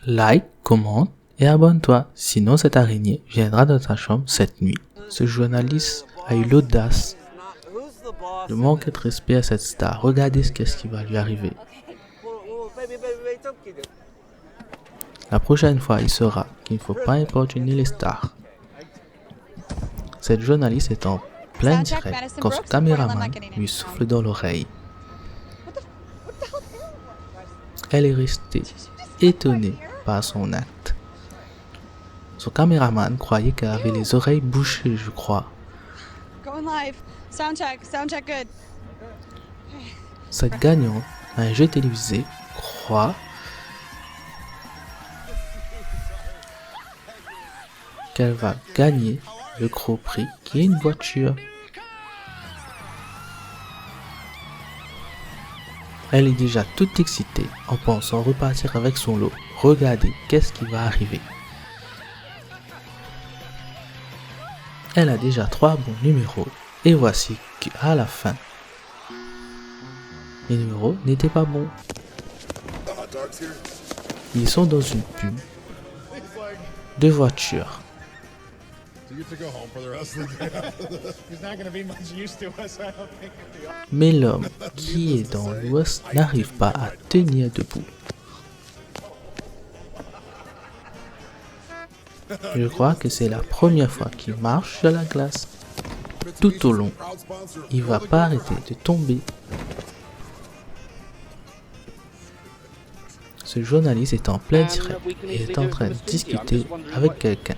like, commente et abonne-toi, sinon cette araignée viendra dans ta chambre cette nuit. Ce journaliste a eu l'audace de manquer de respect à cette star. Regardez ce qui va lui arriver. La prochaine fois, il saura qu'il ne faut pas importuner les stars. Cette journaliste est en plein direct quand son caméraman lui souffle dans l'oreille. Elle est restée étonnée par son acte. Son caméraman croyait qu'elle avait les oreilles bouchées, je crois. Cette gagnante à un jeu télévisé croit qu'elle va gagner le gros prix qui est une voiture. Elle est déjà toute excitée en pensant repartir avec son lot. Regardez qu'est-ce qui va arriver. Elle a déjà 3 bons numéros et voici qu'à la fin, les numéros n'étaient pas bons. Ils sont dans une pub de voiture. Mais l'homme qui est dans l'ouest n'arrive pas à tenir debout. Je crois que c'est la première fois qu'il marche sur la glace. Tout au long, il va pas arrêter de tomber. Ce journaliste est en plein direct et est en train de discuter avec quelqu'un.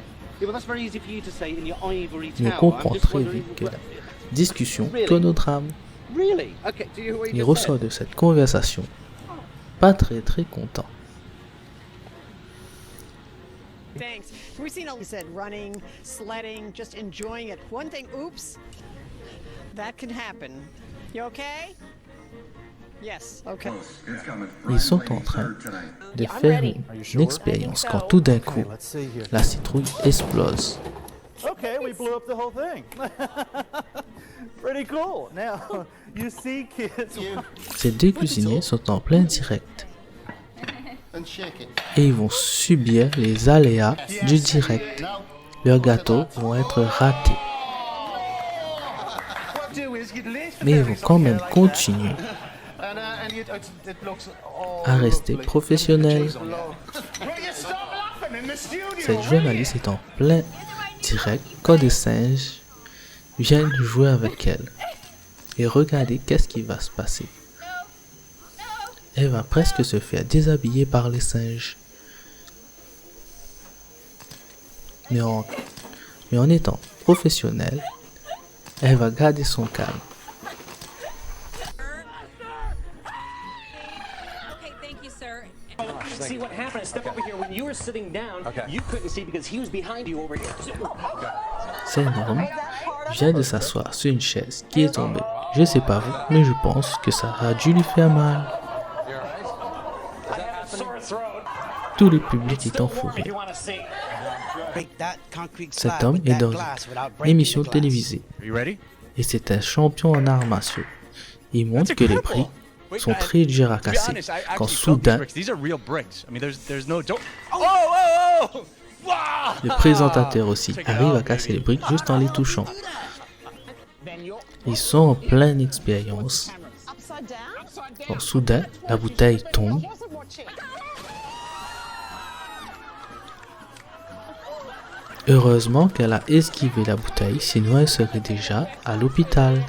Il comprend très vite que la discussion tourne au drame. Il ressort de cette conversation pas très content. Thanks. We've seen a said running, sledding, just enjoying it. One thing, oops, that can happen. You okay? Yes, okay. Ils sont en train de faire une expérience quand tout d'un coup, la citrouille explose. Okay, we blew up the whole thing. Pretty cool. Now, you see kids. Ces deux cuisiniers sont en plein direct. Et ils vont subir les aléas du direct. Leurs gâteaux vont être ratés. Mais ils vont quand même continuer à rester professionnels. Cette journaliste est en plein direct quand des singes viennent jouer avec elle. Et regardez qu'est-ce qui va se passer. Elle va presque se faire déshabiller par les singes. Mais en étant professionnelle, elle va garder son calme. See what happened? Step over here. When you were sitting down, you couldn't see because he was behind you over here. Cet homme vient de s'asseoir sur une chaise qui est tombée. Je sais pas vous, mais je pense que ça a dû lui faire mal. Tout le public est en fou rire. Cet homme est dans une émission télévisée et c'est un champion en arts martiaux. Il montre que les briques sont très dures à casser quand soudain le présentateur aussi arrive à casser les briques juste en les touchant. Ils sont en pleine expérience quand soudain la bouteille tombe. Heureusement qu'elle a esquivé la bouteille, sinon elle serait déjà à l'hôpital.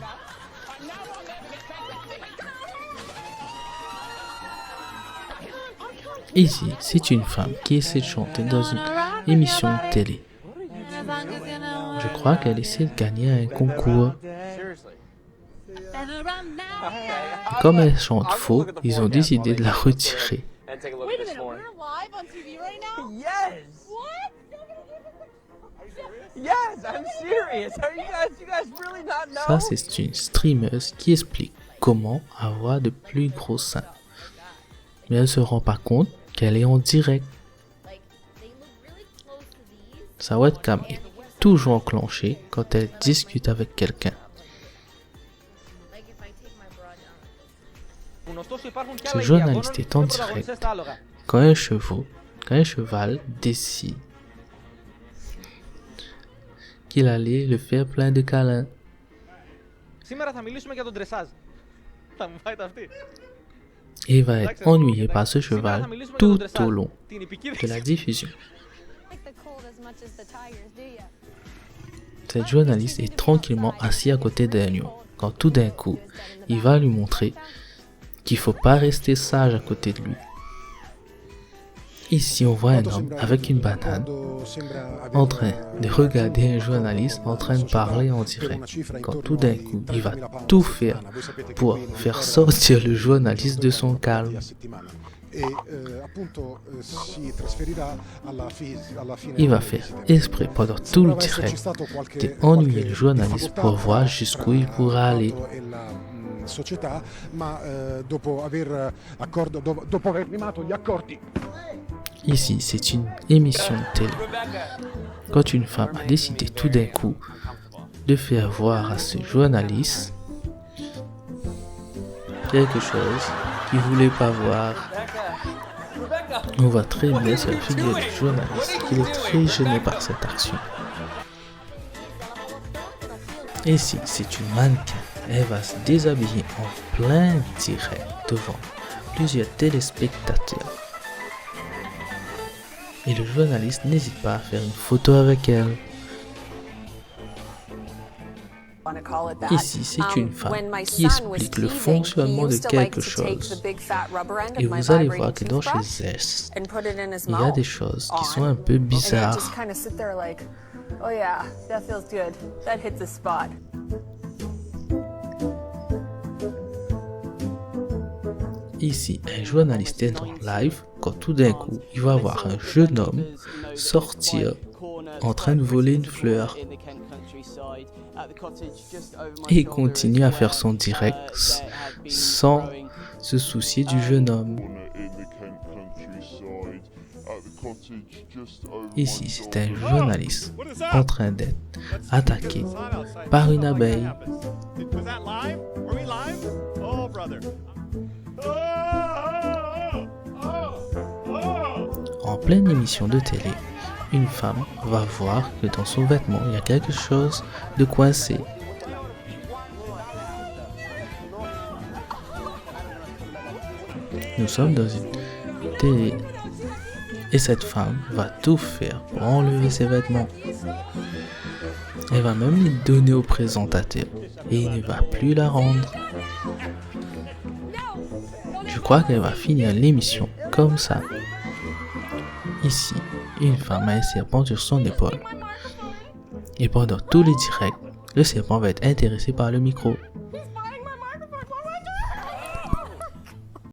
Ici, c'est une femme qui essaie de chanter dans une émission de télé. Je crois qu'elle essaie de gagner un concours. Et comme elle chante faux, ils ont décidé de la retirer. Ça, c'est une streameuse qui explique comment avoir de plus gros seins. Mais elle ne se rend pas compte qu'elle est en direct. Sa webcam est toujours enclenchée quand elle discute avec quelqu'un. Ce journaliste est en direct quand un chevaux quand un cheval décide qu'il allait le faire plein de câlins. Σήμερα θα μιλήσουμε για τον dressage. Θα μου φάει τα αυτή. Et va être ennuyé par ce cheval tout au long Την υπηκή de la diffusion. Like the cold as much as the tigers, do ya? Cette journaliste est tranquillement assis à côté d'Agnew quand tout d'un coup, il va lui montrer qu'il faut pas rester sage à côté de lui. Ici, on voit un homme avec une banane en train de regarder un journaliste en train de parler en direct. Quand tout d'un coup, il va tout faire pour faire sortir le journaliste de son calme. Il va faire exprès pendant tout le direct d'ennuyer le journaliste pour voir jusqu'où il pourra aller. Società, ma dopo aver limato gli accordi. Ici, c'est une émission de télé. Quand une femme a décidé tout d'un coup de faire voir à ce journaliste quelque chose qu'il ne voulait pas voir, on voit très bien sur la figure du journaliste qu'il est très gêné par cette action. Ici, c'est une mannequin. Elle va se déshabiller en plein direct devant plusieurs téléspectateurs. Et le journaliste n'hésite pas à faire une photo avec elle. Ici, c'est une femme qui explique le fonctionnement de quelque chose. Et vous allez voir que dans chez elle, il y a des choses qui sont un peu bizarres. Oh yeah, that feels good. That hits the spot. Ici, un journaliste est en live quand tout d'un coup, il va voir un jeune homme sortir en train de voler une fleur. Et il continue à faire son direct sans se soucier du jeune homme. Ici, c'est un journaliste en train d'être attaqué par une abeille. En pleine émission de télé, une femme va voir que dans son vêtement, il y a quelque chose de coincé. Nous sommes dans une télé et cette femme va tout faire pour enlever ses vêtements. Elle va même les donner au présentateur et il ne va plus la rendre. Je crois qu'elle va finir l'émission comme ça. Ici, une femme a un serpent sur son épaule. Et pendant tous les directs, le serpent va être intéressé par le micro.